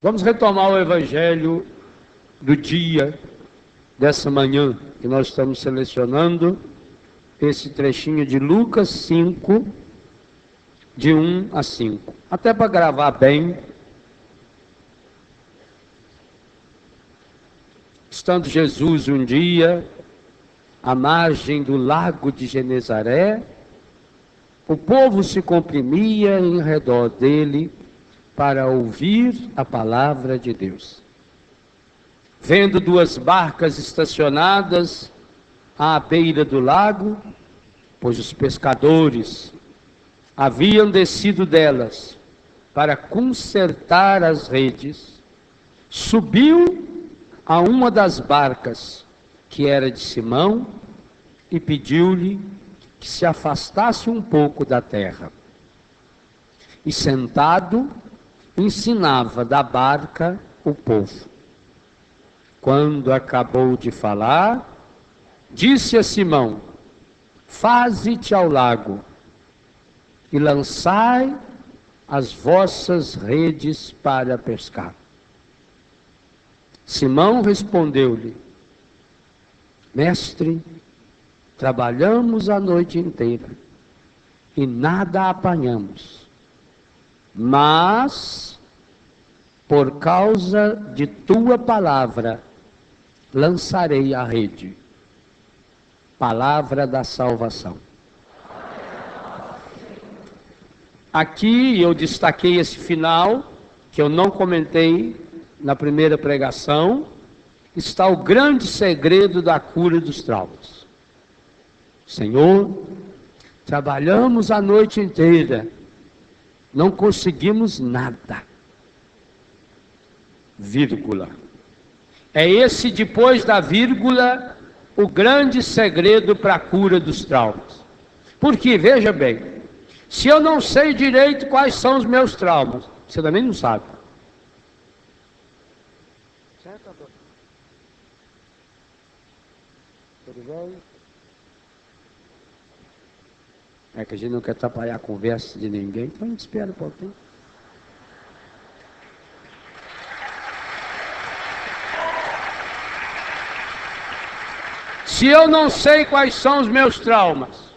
Vamos retomar o evangelho do dia, dessa manhã, que nós estamos selecionando esse trechinho de Lucas 5, de 1 a 5. Até para gravar bem. Estando Jesus um dia à margem do lago de Genezaré, o povo se comprimia em redor dele para ouvir a palavra de Deus. Vendo duas barcas estacionadas à beira do lago, pois os pescadores haviam descido delas para consertar as redes, subiu a uma das barcas, que era de Simão, e pediu-lhe que se afastasse um pouco da terra. E sentado, ensinava da barca o povo. Quando acabou de falar, disse a Simão: faze-te ao lago e lançai as vossas redes para pescar. Simão respondeu-lhe: Mestre, trabalhamos a noite inteira e nada apanhamos, mas por causa de tua palavra lançarei a rede. Palavra da salvação. Aqui eu destaquei esse final, que eu não comentei na primeira pregação. Está o grande segredo da cura dos traumas. Senhor, trabalhamos a noite inteira, não conseguimos nada. Vírgula. É esse, depois da vírgula, o grande segredo para a cura dos traumas. Porque, veja bem, se eu não sei direito quais são os meus traumas, você também não sabe. Certo, doutor? Tudo bem? É que a gente não quer atrapalhar a conversa de ninguém, então a gente espera um pouquinho. Se eu não sei quais são os meus traumas,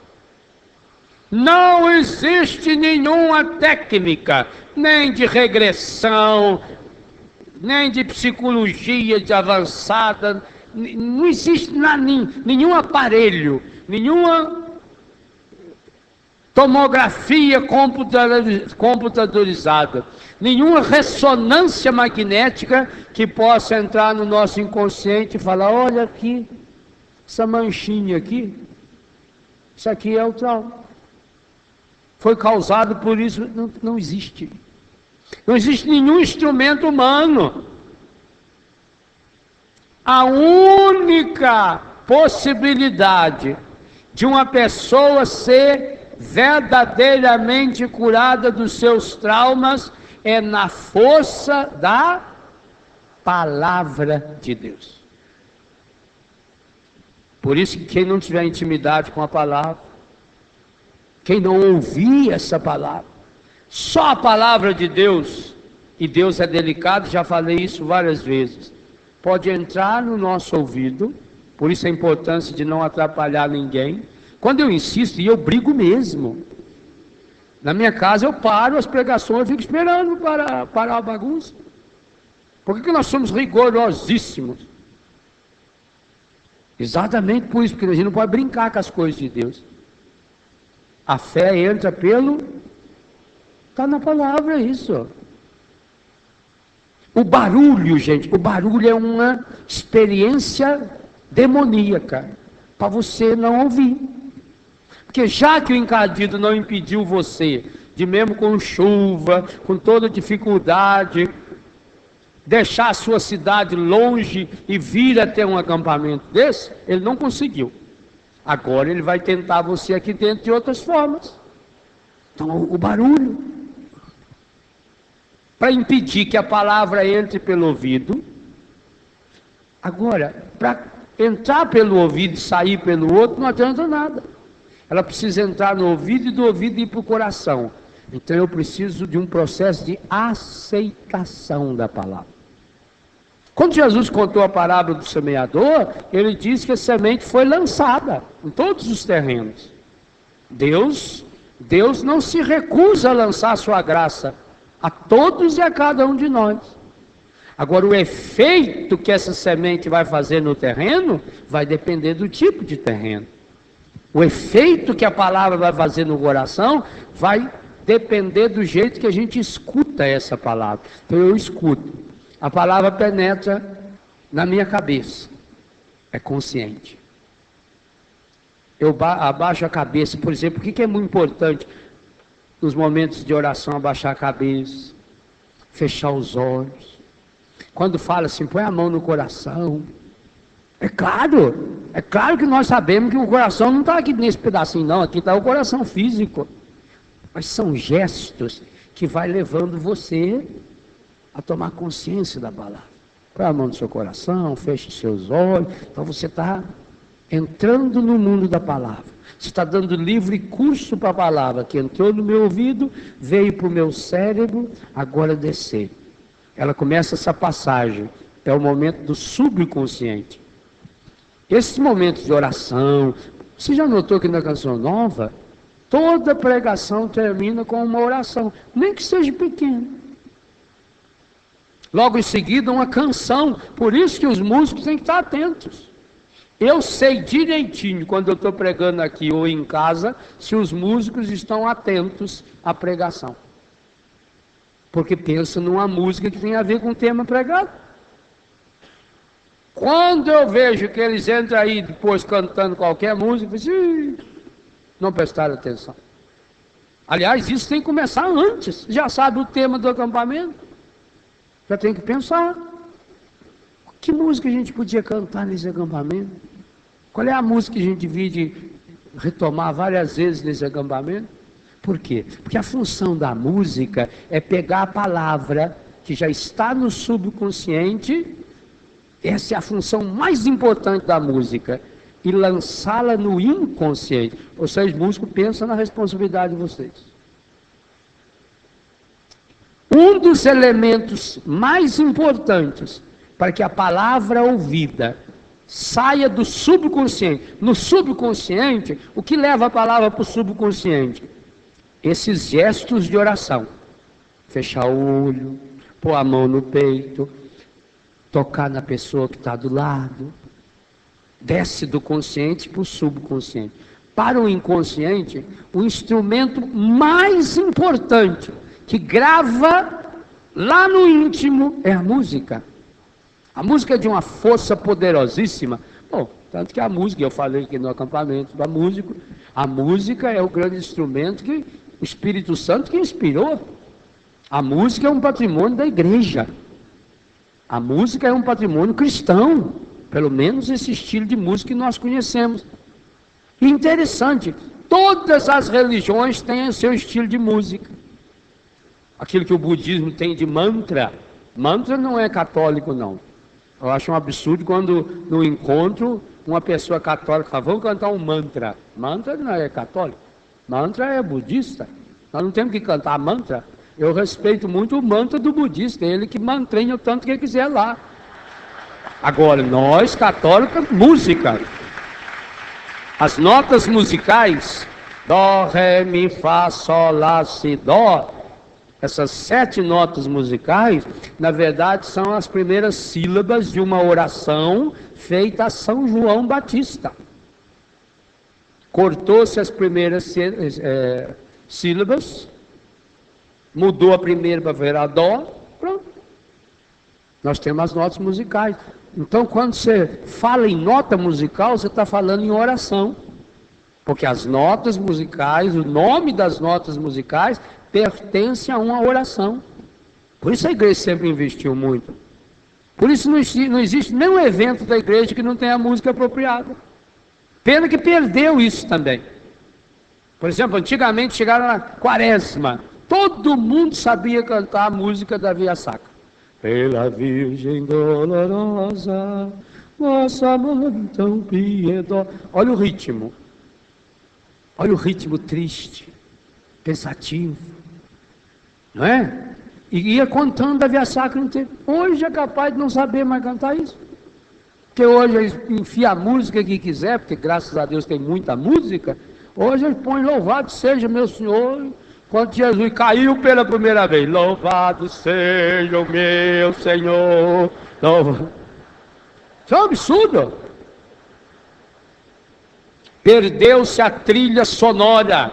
não existe nenhuma técnica, nem de regressão, nem de psicologia de avançada, não existe nenhum aparelho, nenhuma tomografia computadorizada, nenhuma ressonância magnética que possa entrar no nosso inconsciente e falar: olha aqui, essa manchinha aqui, isso aqui é o trauma. Foi causado por isso. Não existe. Não existe nenhum instrumento humano. A única possibilidade de uma pessoa ser verdadeiramente curada dos seus traumas é na força da palavra de Deus. Por isso que quem não tiver intimidade com a palavra, quem não ouvir essa palavra, só a palavra de Deus, e Deus é delicado, já falei isso várias vezes, pode entrar no nosso ouvido. Por isso a importância de não atrapalhar ninguém. Quando eu insisto, e eu brigo mesmo, na minha casa eu paro as pregações, eu fico esperando parar a bagunça. Por que nós somos rigorosíssimos? Exatamente por isso, porque a gente não pode brincar com as coisas de Deus. A fé entra está na palavra isso. O barulho, gente, o barulho é uma experiência demoníaca, para você não ouvir. Porque já que o encardido não impediu você, de mesmo com chuva, com toda dificuldade, deixar a sua cidade longe e vir até um acampamento desse, ele não conseguiu. Agora ele vai tentar você aqui dentro de outras formas. Então o barulho, para impedir que a palavra entre pelo ouvido. Agora, para entrar pelo ouvido e sair pelo outro, não adianta nada. Ela precisa entrar no ouvido e do ouvido ir para o coração. Então eu preciso de um processo de aceitação da palavra. Quando Jesus contou a parábola do semeador, ele disse que a semente foi lançada em todos os terrenos. Deus não se recusa a lançar a sua graça a todos e a cada um de nós. Agora, o efeito que essa semente vai fazer no terreno vai depender do tipo de terreno. O efeito que a palavra vai fazer no coração vai depender do jeito que a gente escuta essa palavra. Então eu escuto, a palavra penetra na minha cabeça, é consciente. Eu abaixo a cabeça, por exemplo, o que é muito importante nos momentos de oração? Abaixar a cabeça, fechar os olhos. Quando fala assim, põe a mão no coração. É claro que nós sabemos que o coração não está aqui nesse pedacinho não, aqui está o coração físico. Mas são gestos que vai levando você a tomar consciência da palavra. Põe a mão no seu coração, feche os seus olhos. Então você está entrando no mundo da palavra. Você está dando livre curso para a palavra, que entrou no meu ouvido, veio para o meu cérebro, agora desceu. Ela começa essa passagem, é o momento do subconsciente. Esses momentos de oração, você já notou que na Canção Nova, toda pregação termina com uma oração, nem que seja pequena. Logo em seguida, uma canção, por isso que os músicos têm que estar atentos. Eu sei direitinho, quando eu estou pregando aqui ou em casa, se os músicos estão atentos à pregação. Porque pensa numa música que tem a ver com o tema pregado. Quando eu vejo que eles entram aí depois cantando qualquer música, não prestaram atenção. Aliás, isso tem que começar antes. Já sabe o tema do acampamento? Já tem que pensar. Que música a gente podia cantar nesse acampamento? Qual é a música que a gente devia retomar várias vezes nesse acampamento? Por quê? Porque a função da música é pegar a palavra que já está no subconsciente, essa é a função mais importante da música, e lançá-la no inconsciente. Vocês, músicos, pensam na responsabilidade de vocês. Um dos elementos mais importantes para que a palavra ouvida saia do subconsciente. No subconsciente, o que leva a palavra para o subconsciente? Esses gestos de oração. Fechar o olho, pôr a mão no peito, tocar na pessoa que está do lado. Desce do consciente para o subconsciente. Para o inconsciente, o instrumento mais importante que grava lá no íntimo é a música. A música é de uma força poderosíssima. Bom, tanto que a música, eu falei aqui no acampamento da música, a música é o grande instrumento que o Espírito Santo que inspirou. A música é um patrimônio da igreja. A música é um patrimônio cristão. Pelo menos esse estilo de música que nós conhecemos. E interessante, todas as religiões têm o seu estilo de música. Aquilo que o budismo tem de mantra. Mantra não é católico, não. Eu acho um absurdo quando no encontro uma pessoa católica fala, vamos cantar um mantra. Mantra não é católico. Mantra é budista. Nós não temos que cantar mantra. Eu respeito muito o mantra do budista. Ele que mantrenha o tanto que ele quiser lá. Agora, nós católicos, música. As notas musicais, dó, ré, mi, fá, sol, lá, si, dó. Essas 7 notas musicais, na verdade, são as primeiras sílabas de uma oração feita a São João Batista. Cortou-se as primeiras sílabas, mudou a primeira para virar dó, pronto. Nós temos as notas musicais. Então, quando você fala em nota musical, você está falando em oração. Porque as notas musicais, o nome das notas musicais, pertence a uma oração. Por isso a igreja sempre investiu muito. Por isso não existe nenhum evento da igreja que não tenha música apropriada. Pena que perdeu isso também. Por exemplo, antigamente chegaram na Quaresma. Todo mundo sabia cantar a música da Via Sacra. Pela Virgem dolorosa, nossa mãe tão piedosa. Olha o ritmo. Olha o ritmo triste, pensativo. não é? E ia contando a Via Sacra inteira. Hoje é capaz de não saber mais cantar isso. Porque hoje eles enfiam a música que quiser, porque graças a Deus tem muita música. Hoje eles põem louvado seja meu Senhor. Quando Jesus caiu pela primeira vez, louvado seja o meu Senhor. Isso é um absurdo. Perdeu-se a trilha sonora.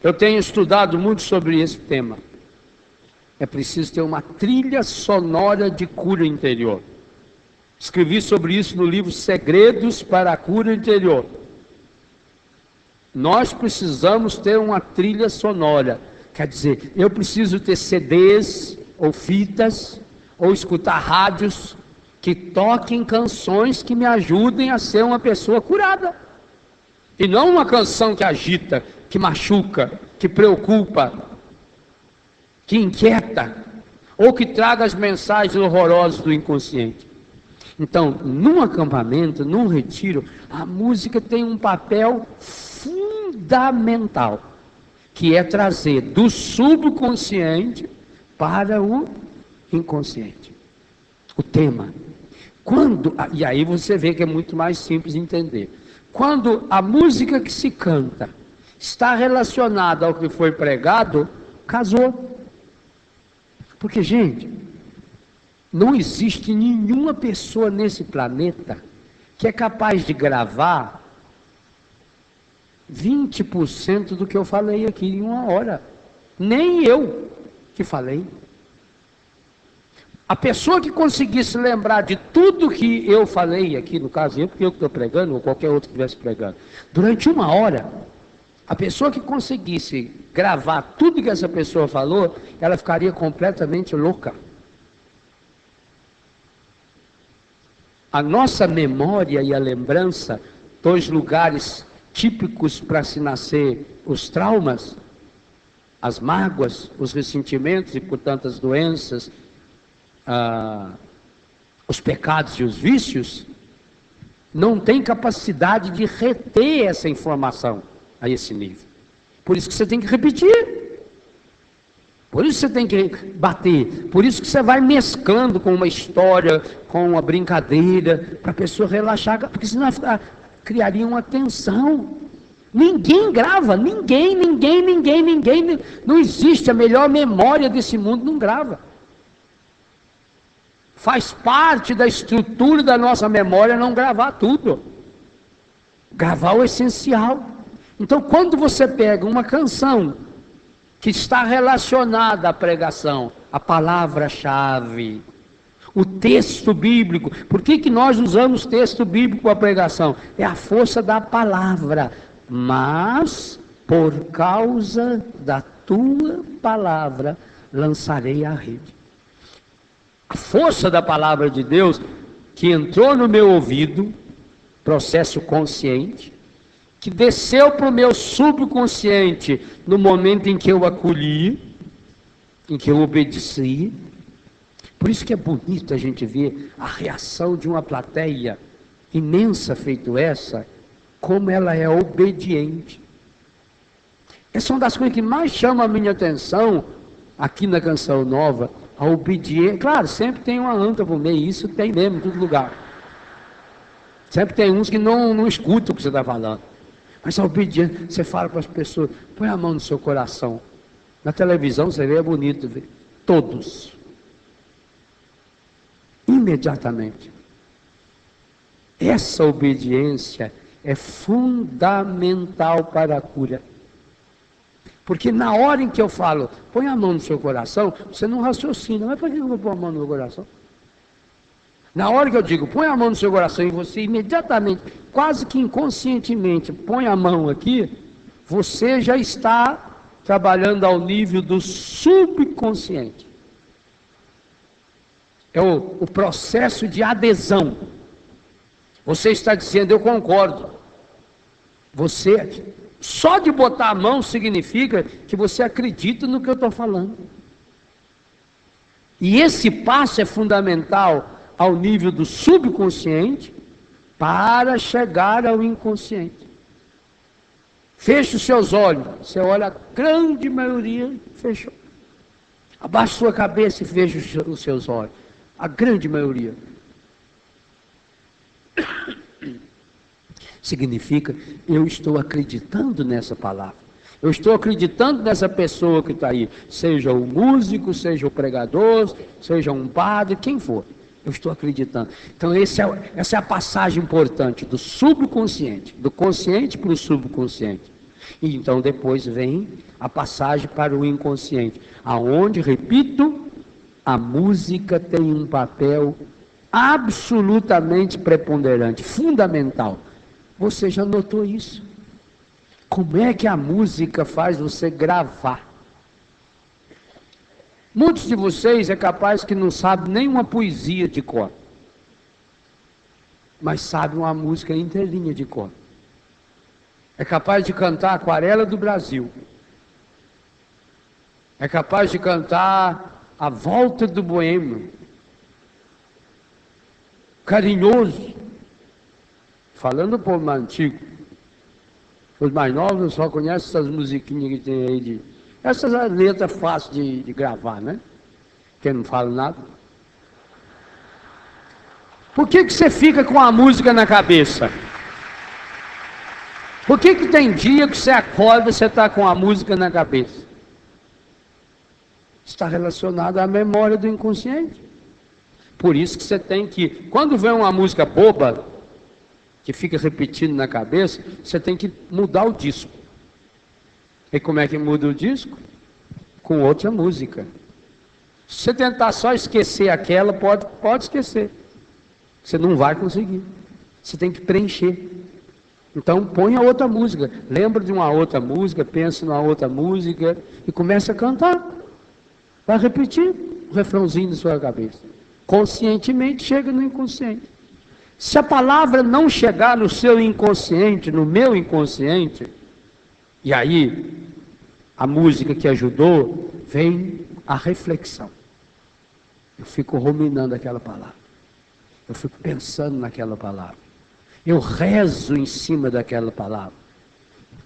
Eu tenho estudado muito sobre esse tema. É preciso ter uma trilha sonora de cura interior. Escrevi sobre isso no livro Segredos para a Cura Interior. Nós precisamos ter uma trilha sonora. Quer dizer, eu preciso ter CDs ou fitas, ou escutar rádios que toquem canções que me ajudem a ser uma pessoa curada. E não uma canção que agita, que machuca, que preocupa, que inquieta, ou que traga as mensagens horrorosas do inconsciente. Então, num acampamento, num retiro, a música tem um papel fundamental, que é trazer do subconsciente para o inconsciente. O tema. E aí você vê que é muito mais simples de entender. Quando a música que se canta está relacionada ao que foi pregado, casou. Porque, gente, não existe nenhuma pessoa nesse planeta que é capaz de gravar 20% do que eu falei aqui em uma hora. Nem eu que falei. A pessoa que conseguisse lembrar de tudo que eu falei aqui, no caso eu, porque eu que estou pregando, ou qualquer outro que estivesse pregando, durante uma hora, a pessoa que conseguisse gravar tudo que essa pessoa falou, ela ficaria completamente louca. A nossa memória e a lembrança, dois lugares típicos para se nascer os traumas, as mágoas, os ressentimentos e, portanto, as doenças, os pecados e os vícios, não tem capacidade de reter essa informação a esse nível. Por isso que você tem que repetir. Por isso você tem que bater. Por isso que você vai mesclando com uma história, com uma brincadeira, para a pessoa relaxar, porque senão criaria uma tensão. Ninguém grava, ninguém. Não existe a melhor memória desse mundo, não grava. Faz parte da estrutura da nossa memória não gravar tudo. Gravar o essencial. Então, quando você pega uma canção que está relacionada à pregação, a palavra-chave, o texto bíblico. Por que nós usamos texto bíblico para a pregação? É a força da palavra. Mas, por causa da tua palavra, lançarei a rede. A força da palavra de Deus, que entrou no meu ouvido, processo consciente, que desceu para o meu subconsciente no momento em que eu acolhi, em que eu obedeci. Por isso que é bonito a gente ver a reação de uma plateia imensa feito essa, como ela é obediente. Essa é uma das coisas que mais chama a minha atenção aqui na Canção Nova, a obediência. Claro, sempre tem uma anta por meio, isso tem mesmo em todo lugar. Sempre tem uns que não escutam o que você está falando. Mas a obediência, você fala para as pessoas, põe a mão no seu coração. Na televisão você vê, é bonito ver. Todos. Imediatamente. Essa obediência é fundamental para a cura. Porque na hora em que eu falo, põe a mão no seu coração, você não raciocina. Mas por que eu vou pôr a mão no meu coração? Na hora que eu digo, põe a mão no seu coração, e você imediatamente, quase que inconscientemente, põe a mão aqui, você já está trabalhando ao nível do subconsciente. É o processo de adesão. Você está dizendo, eu concordo. Você, só de botar a mão significa que você acredita no que eu estou falando. E esse passo é fundamental ao nível do subconsciente para chegar ao inconsciente. Feche os seus olhos. Você olha, a grande maioria fechou. Abaixe sua cabeça e veja os seus olhos. A grande maioria. Significa, eu estou acreditando nessa palavra. Eu estou acreditando nessa pessoa que está aí. Seja o músico, seja o pregador, seja um padre, quem for. Eu estou acreditando. Então essa é a passagem importante do subconsciente. Do consciente para o subconsciente. E então depois vem a passagem para o inconsciente. Aonde, repito, a música tem um papel absolutamente preponderante, fundamental. Você já notou isso? Como é que a música faz você gravar? Muitos de vocês é capaz que não sabem nem uma poesia de cor, mas sabem uma música inteirinha de cor. É capaz de cantar Aquarela do Brasil. É capaz de cantar A Volta do Boêmio. Carinhoso. Falando do povo mais antigo. Os mais novos só conhecem essas musiquinhas que tem aí. Essas letras fáceis de gravar, né? Quem não fala nada. Por que você fica com a música na cabeça? Por que tem dia que você acorda e você está com a música na cabeça? Está relacionado à memória do inconsciente. Por isso que você tem que, quando vem uma música boba, que fica repetindo na cabeça, você tem que mudar o disco. E como é que muda o disco? Com outra música. Se você tentar só esquecer aquela, pode esquecer. Você não vai conseguir. Você tem que preencher. Então põe a outra música. Lembra de uma outra música, pensa numa outra música e começa a cantar. Vai repetir o refrãozinho na sua cabeça. Conscientemente chega no inconsciente. Se a palavra não chegar no seu inconsciente, no meu inconsciente, e aí a música que ajudou, vem a reflexão. Eu fico ruminando aquela palavra. Eu fico pensando naquela palavra. Eu rezo em cima daquela palavra.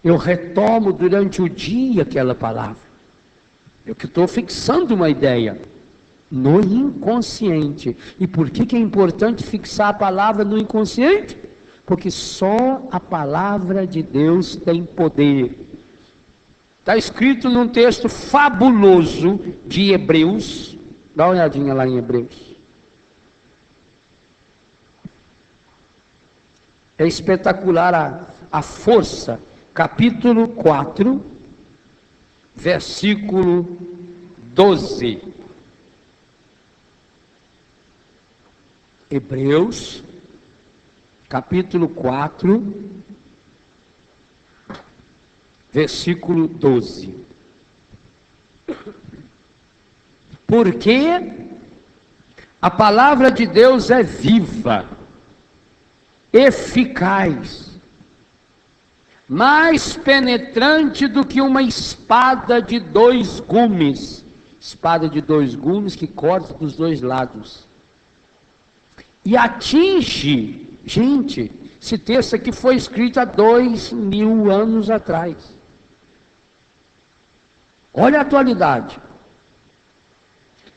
Eu retomo durante o dia aquela palavra. Eu que estou fixando uma ideia no inconsciente. E por que é importante fixar a palavra no inconsciente? Porque só a palavra de Deus tem poder. Está escrito num texto fabuloso de Hebreus. Dá uma olhadinha lá em Hebreus. É espetacular a força. Capítulo 4, versículo 12. Hebreus, capítulo 4, versículo 12. Porque a palavra de Deus é viva, eficaz, mais penetrante do que uma espada de 2 gumes. Espada de 2 gumes que corta dos 2 lados. E atinge, gente, esse texto aqui foi escrito há 2000 anos atrás. Olha a atualidade.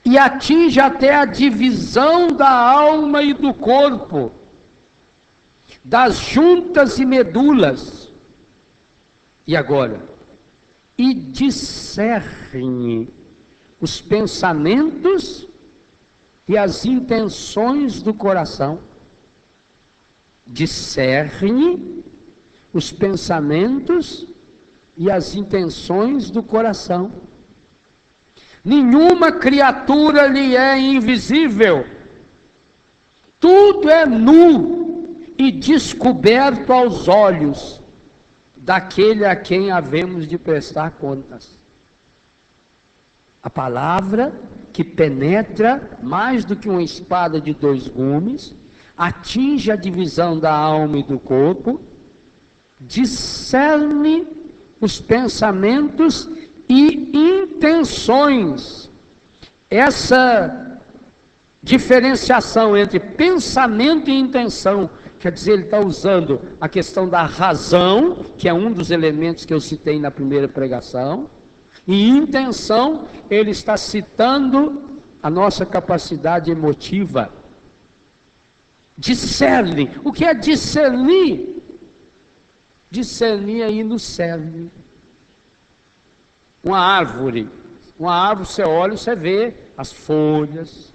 E atinge até a divisão da alma e do corpo, das juntas e medulas. E agora? E discerne os pensamentos e as intenções do coração. Discerne os pensamentos e as intenções do coração. Nenhuma criatura lhe é invisível. Tudo é nu e descoberto aos olhos daquele a quem havemos de prestar contas. A palavra que penetra mais do que uma espada de 2 gumes, atinge a divisão da alma e do corpo, discerne os pensamentos e intenções. Essa diferenciação entre pensamento e intenção, Quer dizer, ele está usando a questão da razão, que é um dos elementos que eu citei na primeira pregação, e intenção, ele está citando a nossa capacidade emotiva. Discerne. O que é discernir? Discernir aí no cerne. Uma árvore você olha e você vê as folhas,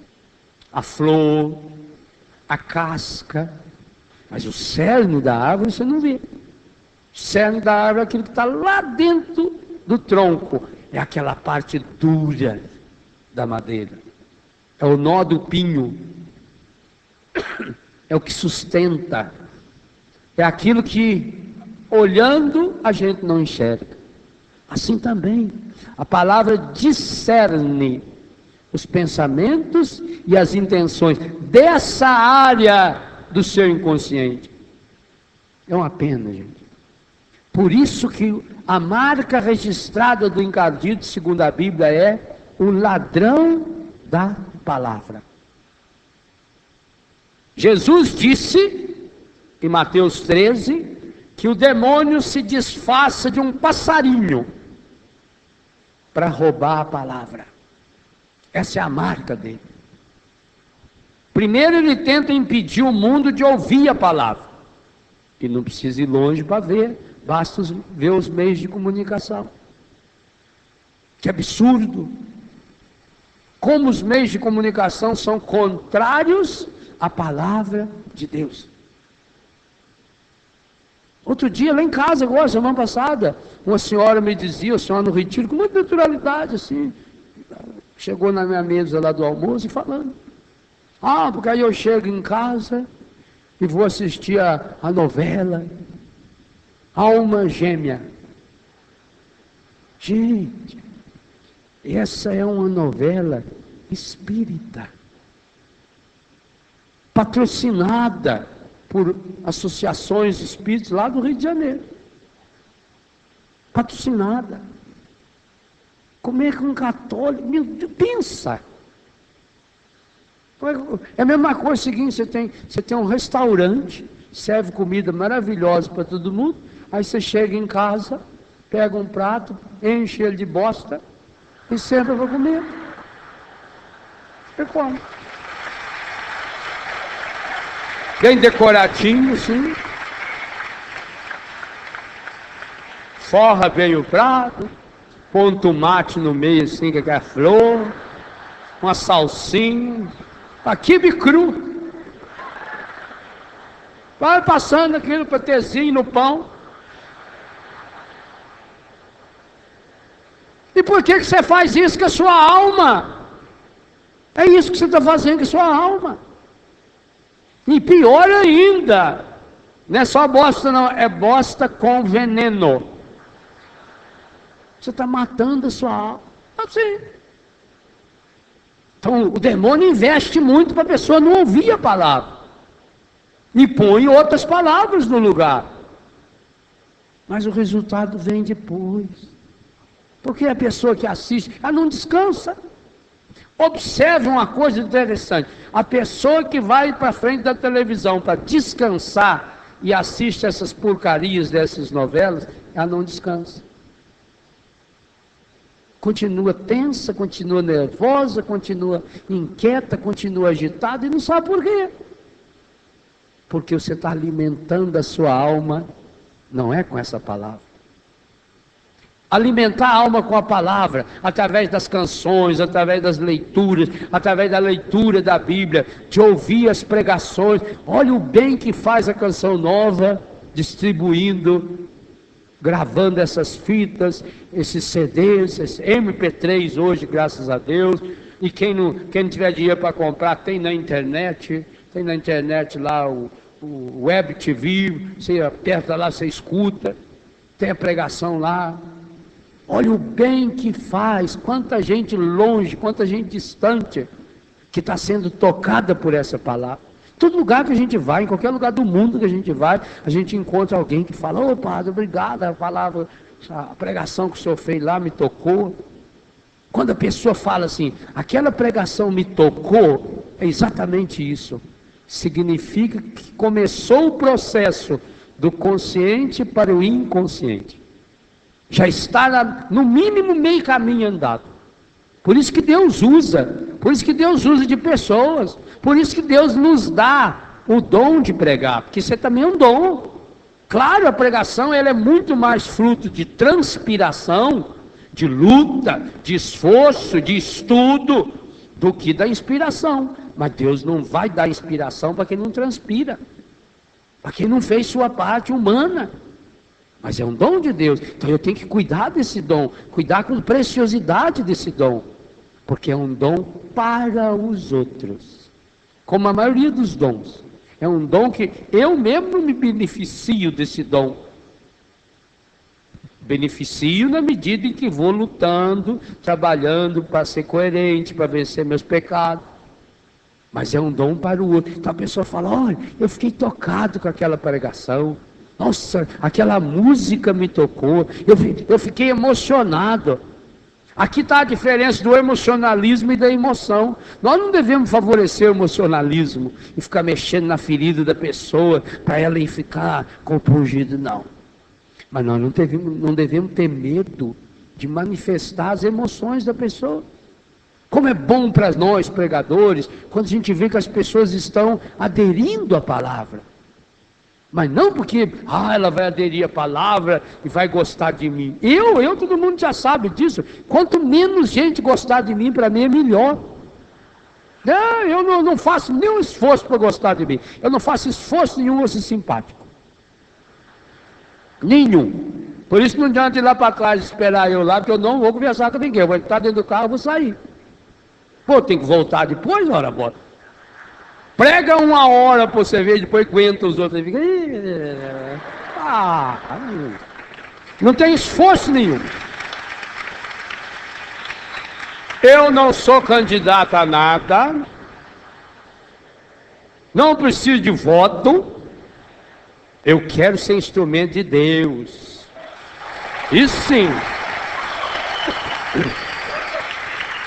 a flor, a casca, mas o cerne da árvore você não vê. O cerne da árvore é aquilo que está lá dentro do tronco, é aquela parte dura da madeira, é o nó do pinho, é o que sustenta, é aquilo que olhando a gente não enxerga. Assim também, a palavra discerne os pensamentos e as intenções dessa área do seu inconsciente. É uma pena, gente. Por isso que a marca registrada do encardido, segundo a Bíblia, é o ladrão da palavra. Jesus disse, em Mateus 13, que o demônio se disfarça de um passarinho para roubar a palavra. Essa é a marca dele. Primeiro ele tenta impedir o mundo de ouvir a palavra. E não precisa ir longe para ver, basta ver os meios de comunicação. Que absurdo! Como os meios de comunicação são contrários à palavra de Deus. Outro dia, lá em casa, agora, semana passada, uma senhora me dizia, a senhora no retiro, com muita naturalidade, assim, chegou na minha mesa lá do almoço e falando, porque aí eu chego em casa e vou assistir a novela Alma Gêmea. Gente, essa é uma novela espírita, patrocinada por associações espíritas lá do Rio de Janeiro. Patrocinada. Como é que um católico, meu Deus, pensa. É a mesma coisa, seguinte, você tem um restaurante, serve comida maravilhosa para todo mundo, aí você chega em casa, pega um prato, enche ele de bosta e senta para comer. Você come. Bem decoradinho, assim. Forra bem o prato, põe um tomate no meio, assim, que é a flor, uma salsinha, quibe cru. Vai passando aquilo patezinho no pão. E por que você faz isso com a sua alma? É isso que você está fazendo com a sua alma. E pior ainda, não é só bosta não, é bosta com veneno. Você está matando a sua alma. Assim. Então o demônio investe muito para a pessoa não ouvir a palavra. E põe outras palavras no lugar. Mas o resultado vem depois. Porque a pessoa que assiste, ela não descansa. Observe uma coisa interessante. A pessoa que vai para frente da televisão para descansar e assiste essas porcarias dessas novelas, ela não descansa. Continua tensa, continua nervosa, continua inquieta, continua agitada e não sabe por quê. Porque você está alimentando a sua alma, não é com essa palavra. Alimentar a alma com a palavra, através das canções, através das leituras, através da leitura da Bíblia, de ouvir as pregações. Olha o bem que faz a Canção Nova, distribuindo, gravando essas fitas, esses CDs, esse MP3 hoje, graças a Deus. E quem não tiver dinheiro para comprar, tem na internet lá o Web TV, você aperta lá, você escuta, tem a pregação lá. Olha o bem que faz, quanta gente longe, quanta gente distante, que está sendo tocada por essa palavra. Todo lugar que a gente vai, em qualquer lugar do mundo que a gente vai, a gente encontra alguém que fala, ô padre, obrigado, a palavra, a pregação que o senhor fez lá me tocou. Quando a pessoa fala assim, aquela pregação me tocou, é exatamente isso. significa que começou o processo do consciente para o inconsciente. Já está, no mínimo, meio caminho andado. Por isso que Deus usa, de pessoas, por isso que Deus nos dá o dom de pregar, porque isso também é um dom. Claro, a pregação ela é muito mais fruto de transpiração, de luta, de esforço, de estudo, do que da inspiração. Mas Deus não vai dar inspiração para quem não transpira, para quem não fez sua parte humana. Mas é um dom de Deus, então eu tenho que cuidar desse dom, cuidar com preciosidade desse dom, porque é um dom para os outros, como a maioria dos dons. É um dom que eu mesmo me beneficio desse dom. Beneficio na medida em que vou lutando, trabalhando para ser coerente, para vencer meus pecados. Mas é um dom para o outro. Então a pessoa fala, olha, eu fiquei tocado com aquela pregação. Nossa, aquela música me tocou. Eu fiquei emocionado. Aqui está a diferença do emocionalismo e da emoção. Nós não devemos favorecer o emocionalismo e ficar mexendo na ferida da pessoa para ela ir ficar compungida, não. Mas nós não devemos ter medo de manifestar as emoções da pessoa. Como é bom para nós, pregadores, quando a gente vê que as pessoas estão aderindo à palavra. Mas não porque, ela vai aderir à palavra e vai gostar de mim. Todo mundo já sabe disso. Quanto menos gente gostar de mim, para mim é melhor. Eu não faço nenhum esforço para gostar de mim. Eu não faço esforço nenhum para ser simpático. Nenhum. Por isso não adianta ir lá para trás esperar eu lá, porque eu não vou conversar com ninguém. Eu vou entrar dentro do carro e vou sair. Pô, tem que voltar depois, ora, bora. Prega 1 hora para você ver, depois aguenta os outros. Fica... não tem esforço nenhum. Eu não sou candidato a nada. Não preciso de voto. Eu quero ser instrumento de Deus. Isso sim.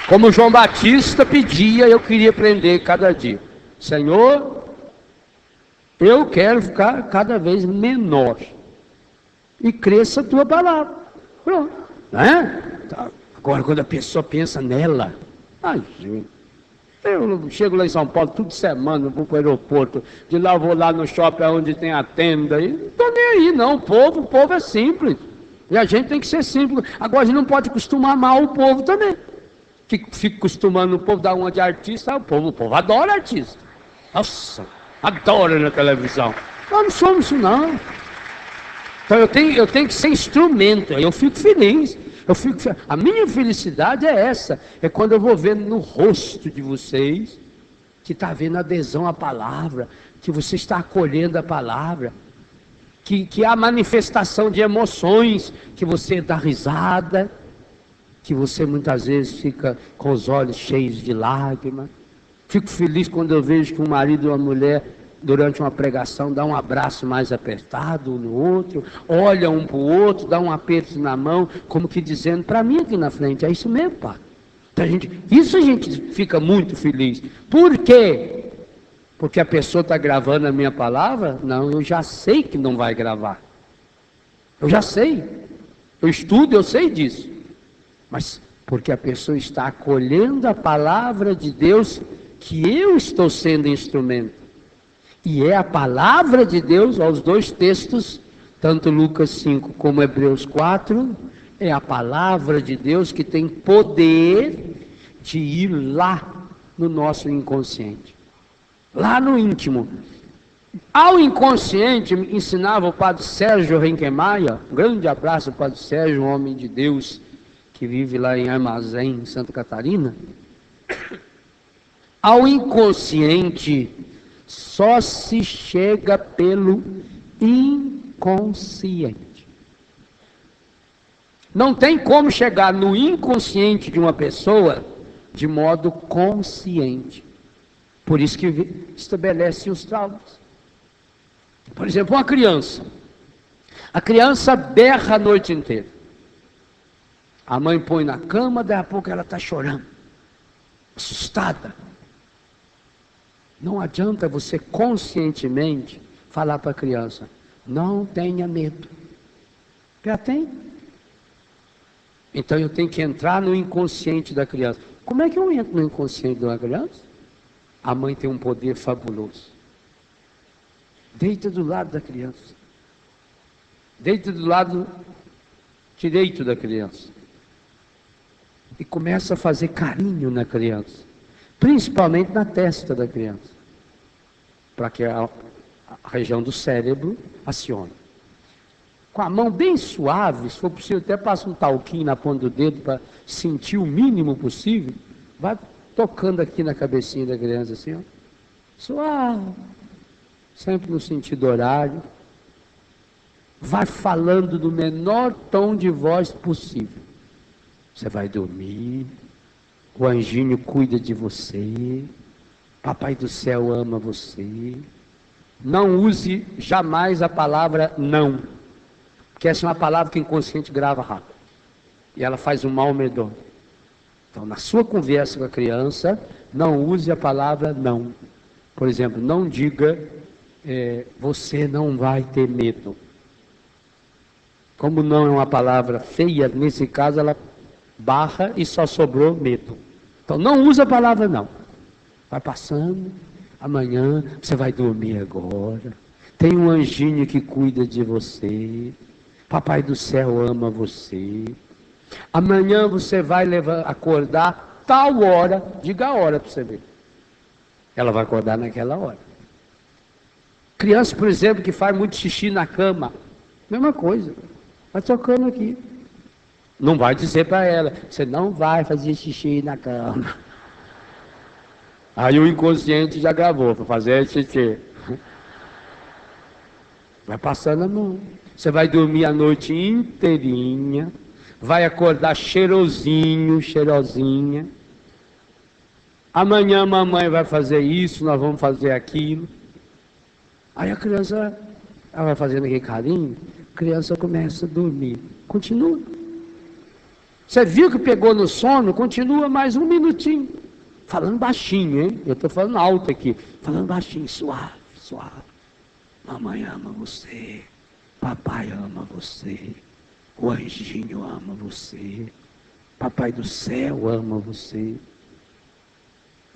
Como João Batista pedia, eu queria aprender cada dia. Senhor, eu quero ficar cada vez menor e cresça a tua palavra. Pronto, né? Agora, quando a pessoa pensa nela, gente, eu chego lá em São Paulo toda semana, vou para o aeroporto, de lá eu vou lá no shopping onde tem a tenda, e não estou nem aí não, o povo é simples, e a gente tem que ser simples. Agora a gente não pode acostumar mal o povo também, que fica acostumando o povo dar uma de artista, o povo adora artista. Nossa, adora na televisão. Nós não somos isso não. Então eu tenho que ser instrumento. Eu fico feliz. A minha felicidade é essa. É quando eu vou vendo no rosto de vocês que está havendo adesão à palavra, que você está acolhendo a palavra, que há manifestação de emoções, que você dá risada, que você muitas vezes fica com os olhos cheios de lágrimas. Fico feliz quando eu vejo que um marido ou uma mulher, durante uma pregação, dá um abraço mais apertado um no outro, olha um para o outro, dá um aperto na mão, como que dizendo, para mim aqui na frente, é isso mesmo, pá. Então, isso a gente fica muito feliz. Por quê? Porque a pessoa está gravando a minha palavra? Não, eu já sei que não vai gravar. Eu já sei. Eu estudo, eu sei disso. Mas porque a pessoa está acolhendo a palavra de Deus, que eu estou sendo instrumento. E é a palavra de Deus, aos 2 textos, tanto Lucas 5 como Hebreus 4, é a palavra de Deus que tem poder de ir lá no nosso inconsciente, lá no íntimo. Ao inconsciente, ensinava o padre Sérgio Renquemaia, um grande abraço ao padre Sérgio, um homem de Deus, que vive lá em Armazém, em Santa Catarina. Ao inconsciente só se chega pelo inconsciente. Não tem como chegar no inconsciente de uma pessoa de modo consciente. Por isso que estabelece os traumas. Por exemplo, uma criança. A criança berra a noite inteira. A mãe põe na cama, daí a pouco ela está chorando, assustada. Não adianta você conscientemente falar para a criança, não tenha medo. Já tem. Então eu tenho que entrar no inconsciente da criança. Como é que eu entro no inconsciente de uma criança? A mãe tem um poder fabuloso. Deita do lado da criança. Deita do lado direito da criança. E começa a fazer carinho na criança. Principalmente na testa da criança. Para que a região do cérebro acione. Com a mão bem suave, se for possível, até passa um talquinho na ponta do dedo para sentir o mínimo possível. Vai tocando aqui na cabecinha da criança assim, ó. Suave. Sempre no sentido horário. Vai falando no menor tom de voz possível. Você vai dormir. O anjinho cuida de você. Papai do céu ama você. Não use jamais a palavra não. Porque essa é uma palavra que o inconsciente grava rápido. E ela faz um mal medonho. Então, na sua conversa com a criança, não use a palavra não. Por exemplo, não diga, você não vai ter medo. Como não é uma palavra feia, nesse caso ela barra e só sobrou medo. Então, não use a palavra não. Vai passando, amanhã você vai dormir agora. Tem um anjinho que cuida de você. Papai do céu ama você. Amanhã você vai acordar tal hora. Diga a hora para você ver. Ela vai acordar naquela hora. Criança, por exemplo, que faz muito xixi na cama. Mesma coisa. Vai tocando aqui. Não vai dizer para ela, você não vai fazer xixi na cama. Aí o inconsciente já gravou para fazer xixi. Vai passando a mão. Você vai dormir a noite inteirinha. Vai acordar cheirosinho, cheirosinha. Amanhã a mamãe vai fazer isso, nós vamos fazer aquilo. Aí a criança, ela vai fazendo aquele carinho, a criança começa a dormir. Continua. Você viu que pegou no sono? Continua mais um minutinho. Falando baixinho, hein? Eu estou falando alto aqui. Falando baixinho, suave, suave. Mamãe ama você. Papai ama você. O anjinho ama você. Papai do céu ama você.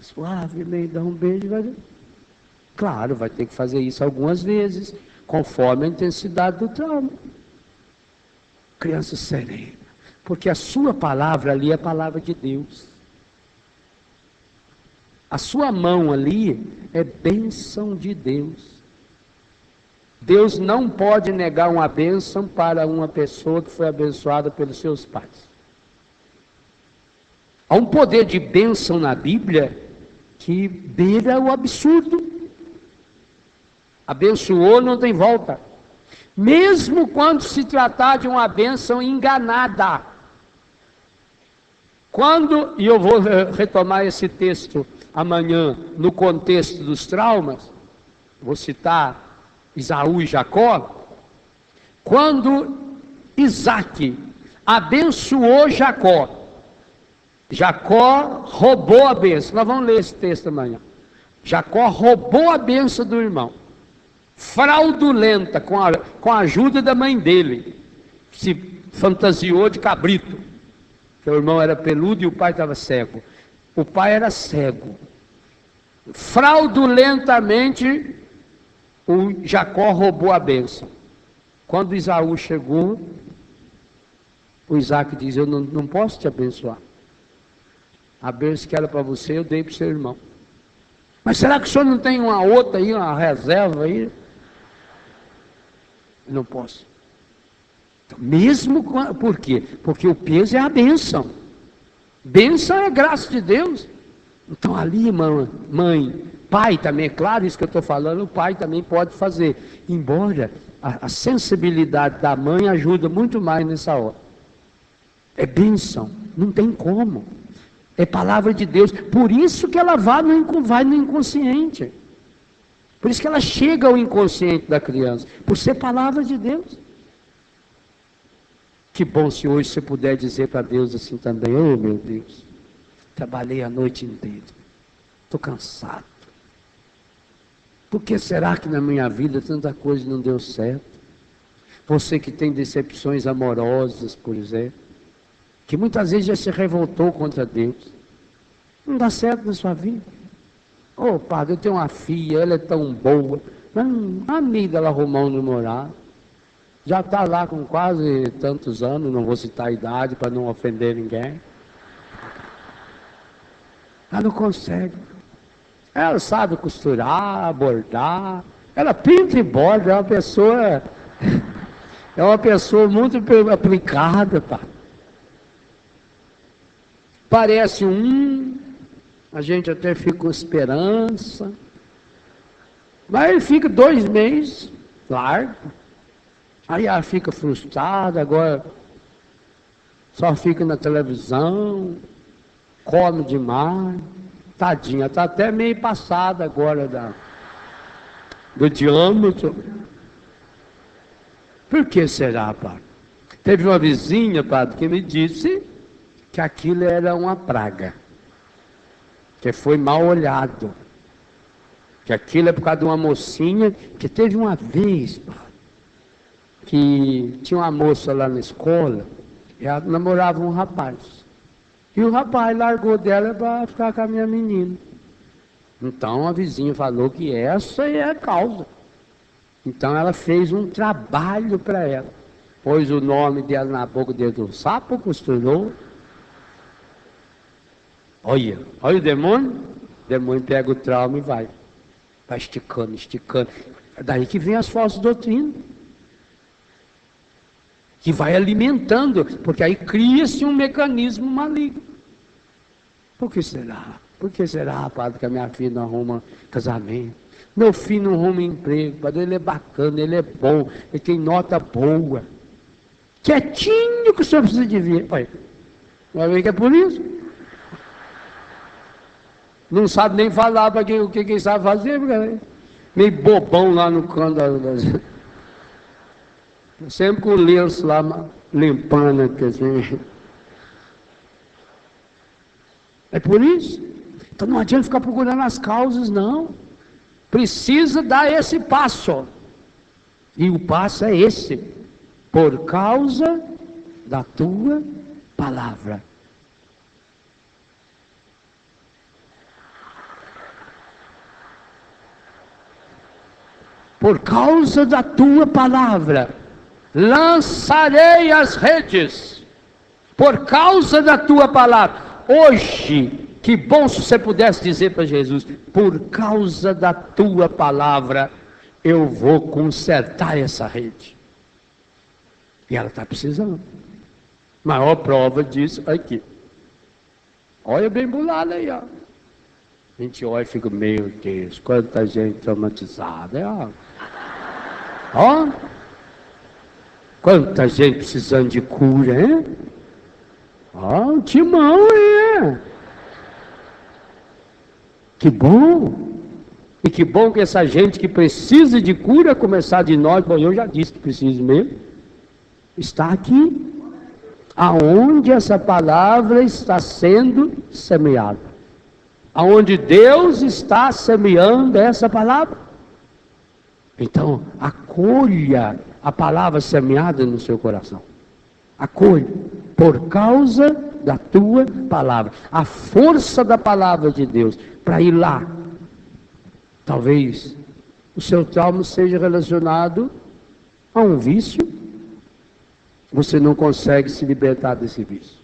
Suave, meio, dá um beijo. Vai... Claro, vai ter que fazer isso algumas vezes, conforme a intensidade do trauma. Criança serena. Porque a sua palavra ali é a palavra de Deus. A sua mão ali é bênção de Deus. Deus não pode negar uma bênção para uma pessoa que foi abençoada pelos seus pais. Há um poder de bênção na Bíblia que beira o absurdo. Abençoou, não tem volta. Mesmo quando se tratar de uma bênção enganada. Quando, e eu vou retomar esse texto amanhã, no contexto dos traumas, vou citar Esaú e Jacó, quando Isaac abençoou Jacó, Jacó roubou a bênção. Nós vamos ler esse texto amanhã. Jacó roubou a bênção do irmão, fraudulenta, com a ajuda da mãe dele, se fantasiou de cabrito, que o irmão era peludo e o pai estava cego. O pai era cego. Fraudulentamente, o Jacó roubou a bênção. Quando Esaú chegou, o Isaac diz, eu não posso te abençoar. A bênção que era para você, eu dei para o seu irmão. Mas será que o senhor não tem uma outra aí, uma reserva aí? Eu não posso. Então, mesmo, por quê? Porque o peso é a bênção. Bênção é a graça de Deus. Então ali, mãe, pai também, é claro isso que eu estou falando, o pai também pode fazer. Embora a sensibilidade da mãe ajuda muito mais nessa hora. É bênção, não tem como. É palavra de Deus. Por isso que ela vai no inconsciente. Por isso que ela chega ao inconsciente da criança. Por ser palavra de Deus. Que bom se hoje você puder dizer para Deus assim também. Oh meu Deus, trabalhei a noite inteira. Estou cansado. Por que será que na minha vida tanta coisa não deu certo? Você que tem decepções amorosas, por exemplo, que muitas vezes já se revoltou contra Deus. Não dá certo na sua vida. Ô, padre, eu tenho uma filha, ela é tão boa, mas a amiga ela arrumou um namorado. Já está lá com quase tantos anos, não vou citar a idade para não ofender ninguém. Ela não consegue. Ela sabe costurar, bordar, ela pinta e borda, é uma pessoa muito aplicada, pá. Parece a gente até fica com esperança, mas ele fica 2 meses, larga, aí ela fica frustrada, agora só fica na televisão, come demais. Tadinha, está até meio passada agora do diâmetro. Por que será, padre? Teve uma vizinha, padre, que me disse que aquilo era uma praga, que foi mal olhado, que aquilo é por causa de uma mocinha, que teve uma vez, padre, que tinha uma moça lá na escola, e ela namorava um rapaz. E o rapaz largou dela para ficar com a minha menina. Então a vizinha falou que essa é a causa. Então ela fez um trabalho para ela. Pôs o nome dela na boca do sapo, costurou. Olha o demônio. O demônio pega o trauma e vai esticando. É daí que vem as falsas doutrinas. Que vai alimentando, porque aí cria-se um mecanismo maligno. Por que será? Por que será, padre, que a minha filha não arruma casamento? Meu filho não arruma emprego, padre, ele é bacana, ele é bom, ele tem nota boa. Quietinho que o senhor precisa de ver. Pai, vai ver que é por isso. Não sabe nem falar para o que ele sabe fazer, porque meio bobão lá no canto das... Sempre com o lenço lá limpando aqui assim. É por isso. Então não adianta ficar procurando as causas, não. Precisa dar esse passo. E o passo é esse. Por causa da tua palavra. Por causa da tua palavra. Lançarei as redes, por causa da tua palavra. Hoje, que bom se você pudesse dizer para Jesus: por causa da tua palavra, eu vou consertar essa rede. E ela está precisando. Maior prova disso aqui. Olha bem bolada aí, ó. A gente olha e fica, meu Deus, quanta gente traumatizada, ó. Quanta gente precisando de cura, hein? Ó, o timão, hein? Que bom! E que bom que essa gente que precisa de cura, começar de nós, bom, eu já disse que preciso mesmo, está aqui. Aonde essa palavra está sendo semeada. Aonde Deus está semeando essa palavra. Então, acolha a palavra semeada no seu coração. Acolha, por causa da tua palavra. A força da palavra de Deus para ir lá. Talvez o seu trauma seja relacionado a um vício. Você não consegue se libertar desse vício.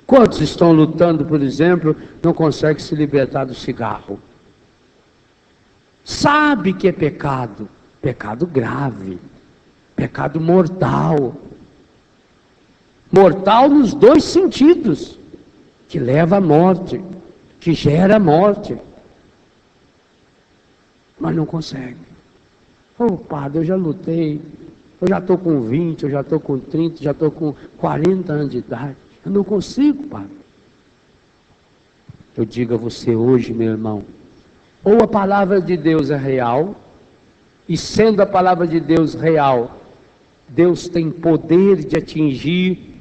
Quantos estão lutando, por exemplo, não conseguem se libertar do cigarro? Sabe que é pecado, pecado grave, pecado mortal. Mortal nos 2 sentidos, que leva à morte, que gera morte. Mas não consegue. Ô padre, eu já lutei, eu já estou com 20, eu já estou com 30, já estou com 40 anos de idade. Eu não consigo, padre. Eu digo a você hoje, meu irmão, ou a palavra de Deus é real, e sendo a palavra de Deus real, Deus tem poder de atingir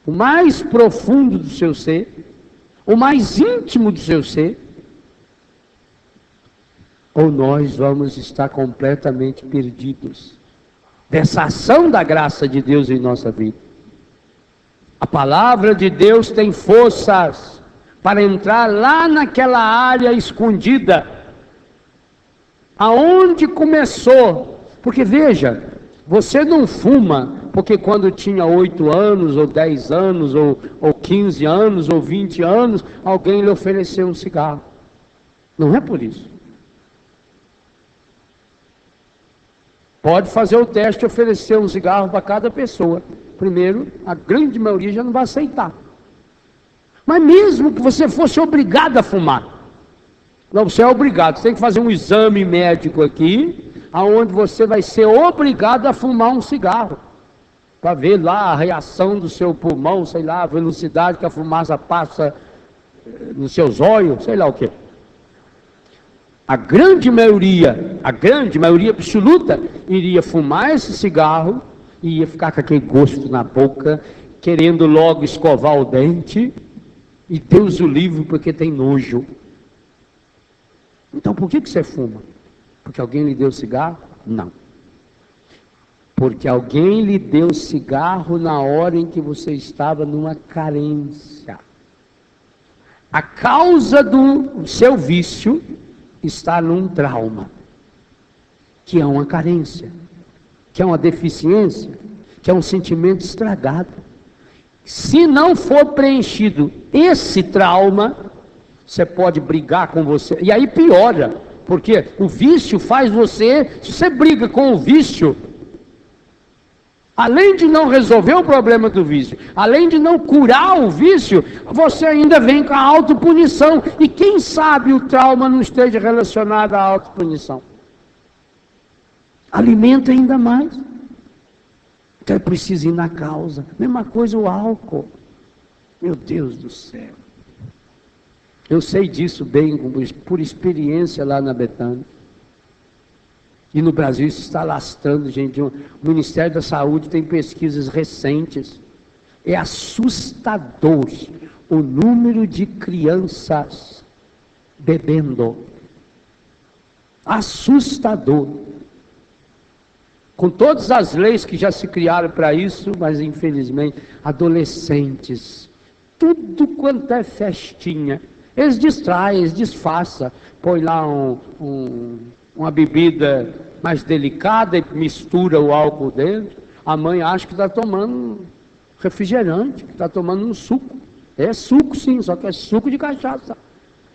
o mais profundo do seu ser, o mais íntimo do seu ser, ou nós vamos estar completamente perdidos dessa ação da graça de Deus em nossa vida. A palavra de Deus tem forças para entrar lá naquela área escondida, aonde começou. Porque veja, você não fuma porque quando tinha 8 anos, ou 10 anos, ou 15 anos, ou 20 anos, alguém lhe ofereceu um cigarro. Não é por isso. Pode fazer o teste e oferecer um cigarro para cada pessoa. Primeiro, a grande maioria já não vai aceitar. Mas mesmo que você fosse obrigado a fumar, não, você é obrigado, você tem que fazer um exame médico aqui, aonde você vai ser obrigado a fumar um cigarro, para ver lá a reação do seu pulmão, sei lá, a velocidade que a fumaça passa nos seus olhos, sei lá o quê. A grande maioria absoluta, iria fumar esse cigarro, e ia ficar com aquele gosto na boca, querendo logo escovar o dente, e Deus o livre porque tem nojo. Então por que você fuma? Porque alguém lhe deu cigarro? Não. Porque alguém lhe deu cigarro na hora em que você estava numa carência. A causa do seu vício está num trauma, que é uma carência, que é uma deficiência, que é um sentimento estragado. Se não for preenchido esse trauma, você pode brigar com você, e aí piora, porque o vício faz você, se você briga com o vício, além de não resolver o problema do vício, além de não curar o vício, você ainda vem com a autopunição, e quem sabe o trauma não esteja relacionado à autopunição. Alimenta ainda mais. Então é preciso ir na causa. Mesma coisa o álcool. Meu Deus do céu. Eu sei disso bem, por experiência lá na Betânia. E no Brasil isso está lastrando, gente. O Ministério da Saúde tem pesquisas recentes. É assustador o número de crianças bebendo. Assustador. Com todas as leis que já se criaram para isso, mas infelizmente, adolescentes, tudo quanto é festinha, eles distraem, eles disfarçam, põe lá uma bebida mais delicada e mistura o álcool dentro. A mãe acha que está tomando refrigerante, que está tomando um suco. É suco sim, só que é suco de cachaça,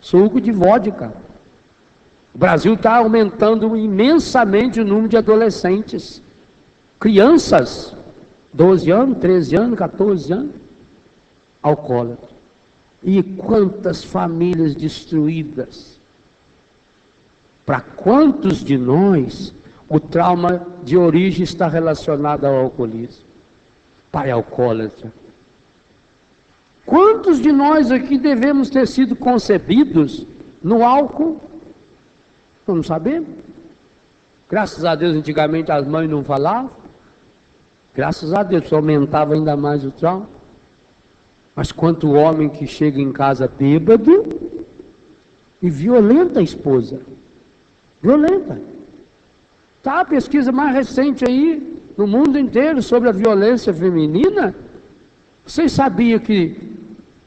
suco de vodka. O Brasil está aumentando imensamente o número de adolescentes, crianças, 12 anos, 13 anos, 14 anos, alcoólatras. E quantas famílias destruídas. Para quantos de nós o trauma de origem está relacionado ao alcoolismo? Pai alcoólatra. Quantos de nós aqui devemos ter sido concebidos no álcool? Não sabemos. Graças a Deus, antigamente as mães não falavam. Graças a Deus, aumentava ainda mais o trauma. Mas quanto homem que chega em casa bêbado e violenta a esposa. Violenta. Tá a pesquisa mais recente aí, no mundo inteiro, sobre a violência feminina. Vocês sabiam que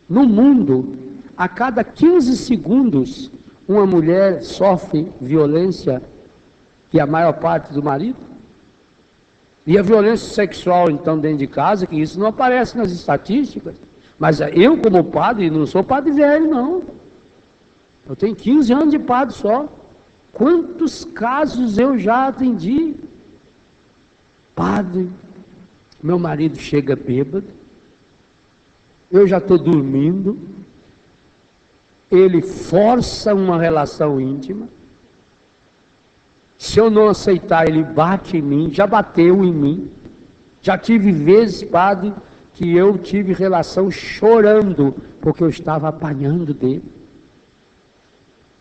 no mundo, a cada 15 segundos, uma mulher sofre violência, e a maior parte do marido? E a violência sexual, então, dentro de casa, que isso não aparece nas estatísticas. Mas eu, como padre, não sou padre velho, não. Eu tenho 15 anos de padre só. Quantos casos eu já atendi? Padre, meu marido chega bêbado, eu já estou dormindo, ele força uma relação íntima, se eu não aceitar, ele bate em mim, já bateu em mim, já tive vezes, padre, que eu tive relação chorando, porque eu estava apanhando dele.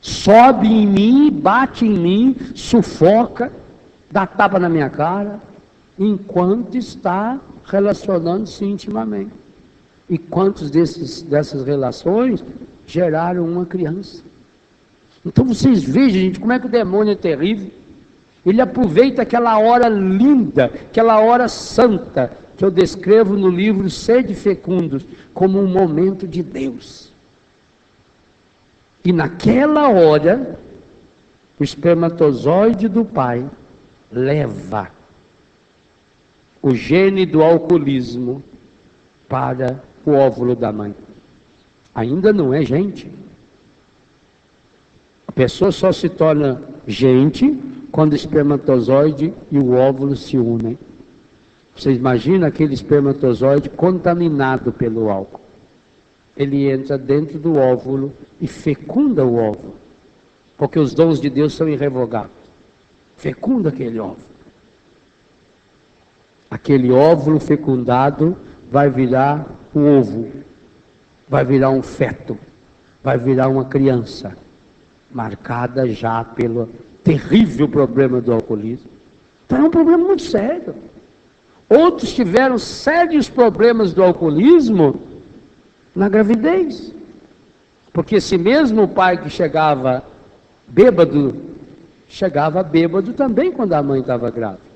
Sobe em mim, bate em mim, sufoca, dá tapa na minha cara, enquanto está relacionando-se intimamente. E quantos dessas relações geraram uma criança? Então vocês vejam, gente, como é que o demônio é terrível. Ele aproveita aquela hora linda, aquela hora santa, que eu descrevo no livro Sede Fecundos, como um momento de Deus. E naquela hora, o espermatozoide do pai leva o gene do alcoolismo para o óvulo da mãe. Ainda não é gente. A pessoa só se torna gente quando o espermatozoide e o óvulo se unem. Vocês imaginam aquele espermatozoide contaminado pelo álcool? Ele entra dentro do óvulo e fecunda o óvulo, porque os dons de Deus são irrevogáveis. Fecunda aquele óvulo. Aquele óvulo fecundado vai virar um ovo, vai virar um feto, vai virar uma criança, marcada já pelo terrível problema do alcoolismo. Então é um problema muito sério. Outros tiveram sérios problemas do alcoolismo na gravidez. Porque esse mesmo pai que chegava bêbado também quando a mãe estava grávida.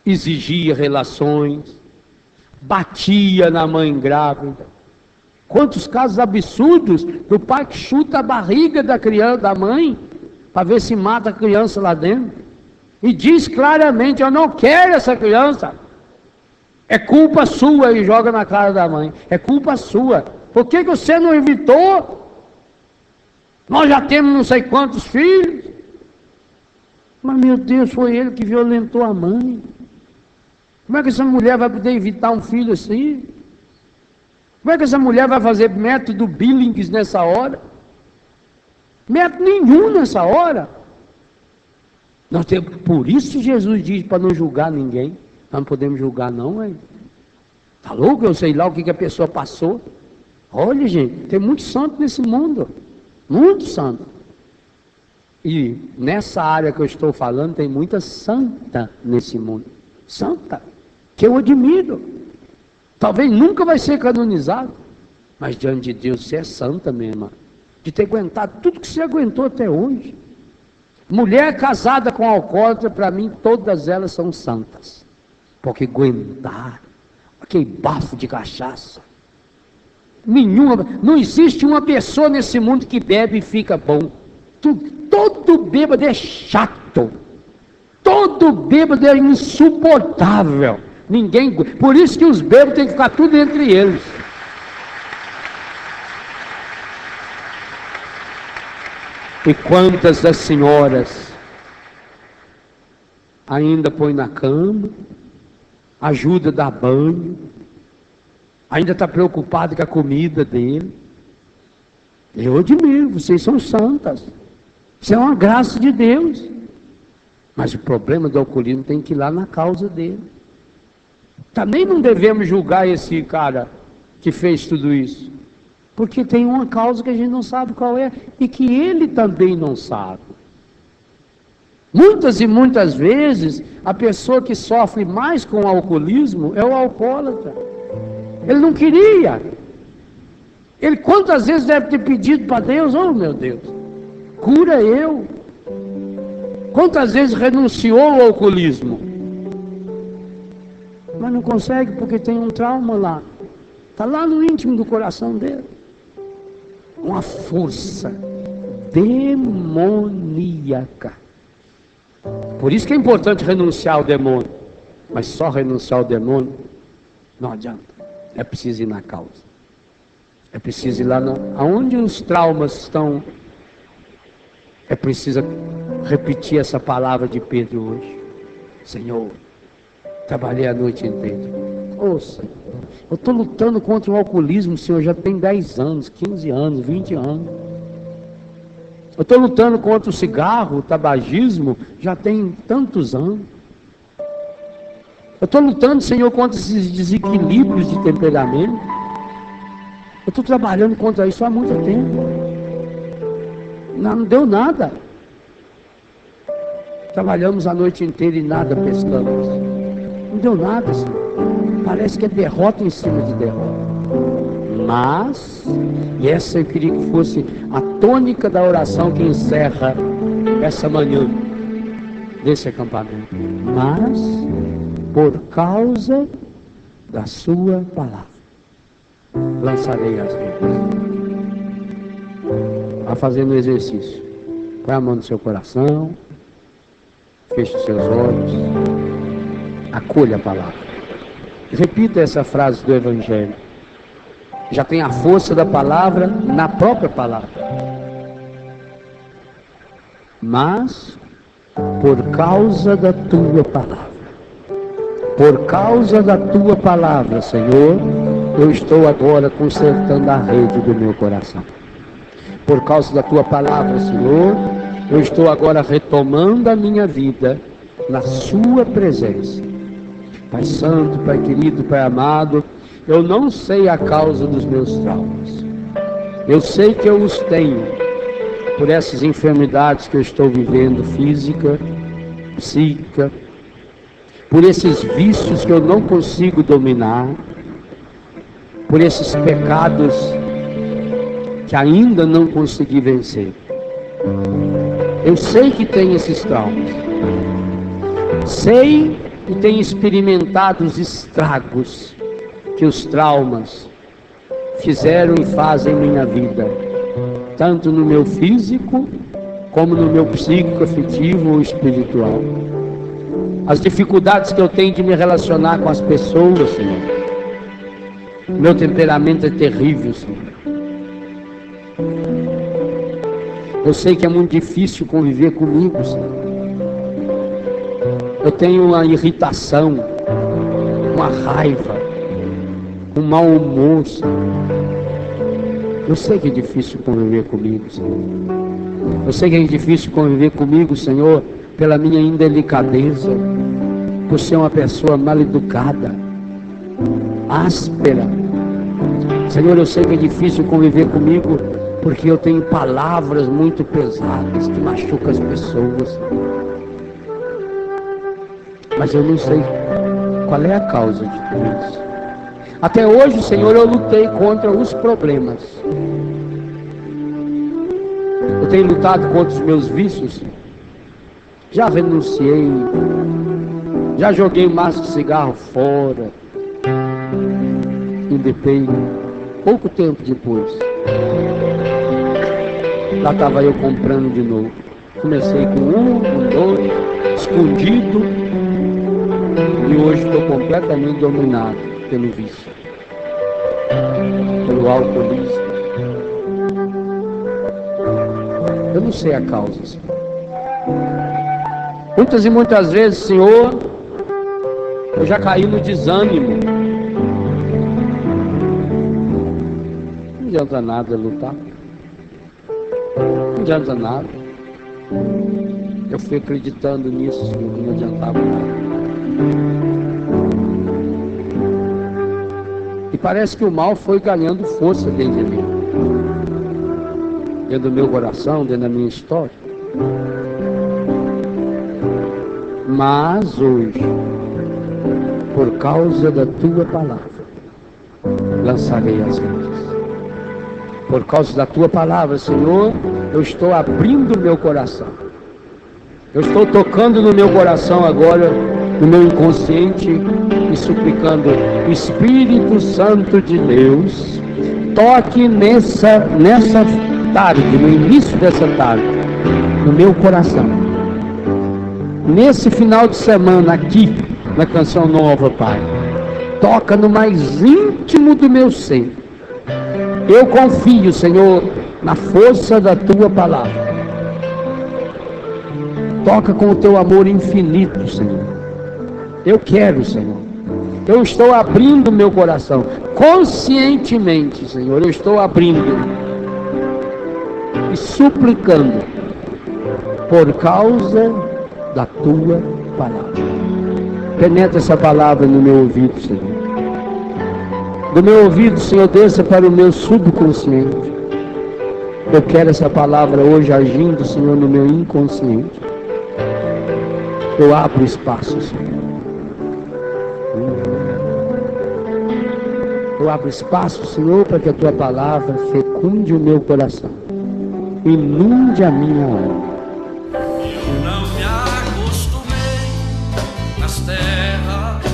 Exigia relações, batia na mãe grávida. Quantos casos absurdos do pai que chuta a barriga da criança, da mãe, para ver se mata a criança lá dentro. E diz claramente: eu não quero essa criança. É culpa sua, e joga na cara da mãe. É culpa sua. Por que você não evitou? Nós já temos não sei quantos filhos. Mas meu Deus, foi ele que violentou a mãe. Como é que essa mulher vai poder evitar um filho assim? Como é que essa mulher vai fazer método Billings nessa hora? Método nenhum nessa hora. Nós temos, por isso Jesus diz para não julgar ninguém. Nós não podemos julgar não, hein? Tá louco? Eu sei lá o que a pessoa passou. Olha, gente, tem muito santo nesse mundo. Muito santo. E nessa área que eu estou falando, tem muita santa nesse mundo. Santa. Que eu admiro. Talvez nunca vai ser canonizado. Mas diante de Deus você é santa mesmo. De ter aguentado tudo que você aguentou até hoje. Mulher casada com alcoólatra, para mim, todas elas são santas. Porque aguentaram aquele bafo de cachaça. Nenhuma, não existe uma pessoa nesse mundo que bebe e fica bom. Todo bêbado é chato. Todo bêbado é insuportável. Ninguém, por isso que os bêbados têm que ficar tudo entre eles. E quantas das senhoras ainda põe na cama, ajuda a dar banho, ainda está preocupado com a comida dele. Eu admiro, vocês são santas. Isso é uma graça de Deus. Mas o problema do alcoolismo tem que ir lá na causa dele. Também não devemos julgar esse cara que fez tudo isso. Porque tem uma causa que a gente não sabe qual é e que ele também não sabe. Muitas e muitas vezes, a pessoa que sofre mais com o alcoolismo é o alcoólatra. Ele não queria. Ele quantas vezes deve ter pedido para Deus: oh meu Deus, cura eu. Quantas vezes renunciou ao alcoolismo? Mas não consegue porque tem um trauma lá. Está lá no íntimo do coração dele. Uma força demoníaca. Por isso que é importante renunciar ao demônio. Mas só renunciar ao demônio não adianta. É preciso ir na causa. É preciso ir lá aonde os traumas estão. É preciso repetir essa palavra de Pedro hoje. Senhor, trabalhei a noite inteira. Ouça, eu estou lutando contra o alcoolismo, Senhor, já tem 10 anos, 15 anos, 20 anos. Eu estou lutando contra o cigarro, o tabagismo, já tem tantos anos. Eu estou lutando, Senhor, contra esses desequilíbrios de temperamento. Eu estou trabalhando contra isso há muito tempo. Não deu nada. Trabalhamos a noite inteira e nada pescamos. Não deu nada, Senhor. Parece que é derrota em cima de derrota. Mas, e essa eu queria que fosse a tônica da oração que encerra essa manhã desse acampamento. Mas, por causa da sua palavra, lançarei as redes. Vá fazendo o exercício. Põe a mão no seu coração, feche os seus olhos, acolha a palavra. Repita essa frase do Evangelho. Já tem a força da palavra na própria palavra. Mas, por causa da tua palavra, por causa da tua palavra, Senhor, eu estou agora consertando a rede do meu coração. Por causa da tua palavra, Senhor, eu estou agora retomando a minha vida na sua presença. Pai Santo, Pai querido, Pai amado, eu não sei a causa dos meus traumas. Eu sei que eu os tenho por essas enfermidades que eu estou vivendo, física, psíquica, por esses vícios que eu não consigo dominar, por esses pecados que ainda não consegui vencer. Eu sei que tem esses traumas. Sei que tenho experimentado os estragos que os traumas fizeram e fazem em minha vida, tanto no meu físico, como no meu psíquico, afetivo ou espiritual. As dificuldades que eu tenho de me relacionar com as pessoas, Senhor. Meu temperamento é terrível, Senhor. Eu sei que é muito difícil conviver comigo, Senhor. Eu tenho uma irritação, uma raiva, um mau humor, Senhor. Eu sei que é difícil conviver comigo, Senhor. Eu sei que é difícil conviver comigo, Senhor, pela minha indelicadeza, por ser uma pessoa mal educada, áspera. Senhor, eu sei que é difícil conviver comigo porque eu tenho palavras muito pesadas que machucam as pessoas. Mas eu não sei qual é a causa de tudo isso. Até hoje, Senhor, eu lutei contra os problemas. Eu tenho lutado contra os meus vícios. Já renunciei. Já joguei um maço de cigarro fora. Independente. Pouco tempo depois, lá estava eu comprando de novo. Comecei com um, com dois, escondido. E hoje estou completamente dominado pelo vício, pelo alcoolismo. Eu não sei a causa, Senhor. Muitas e muitas vezes, Senhor, eu já caí no desânimo. Não adianta nada lutar. Não adianta nada. Eu fui acreditando nisso, Senhor, que não adiantava nada. E parece que o mal foi ganhando força dentro de mim, dentro do meu coração, dentro da minha história. Mas hoje, por causa da tua palavra, lançarei as redes. Por causa da tua palavra, Senhor, eu estou abrindo o meu coração. Eu estou tocando no meu coração agora, no meu inconsciente, e suplicando: Espírito Santo de Deus, toque nessa tarde, no início dessa tarde, no meu coração. Nesse final de semana aqui, na Canção Nova, Pai, toca no mais íntimo do meu ser. Eu confio, Senhor, na força da tua palavra. Toca com o teu amor infinito, Senhor. Eu quero, Senhor. Eu estou abrindo meu coração. Conscientemente, Senhor, eu estou abrindo e suplicando por causa da tua palavra. Penetra essa palavra no meu ouvido, Senhor. Do meu ouvido, Senhor, desça para o meu subconsciente. Eu quero essa palavra hoje agindo, Senhor, no meu inconsciente. Eu abro espaço, Senhor. Eu abro espaço, Senhor, para que a tua palavra fecunde o meu coração, inunde a minha alma. Eu não me acostumei nas terras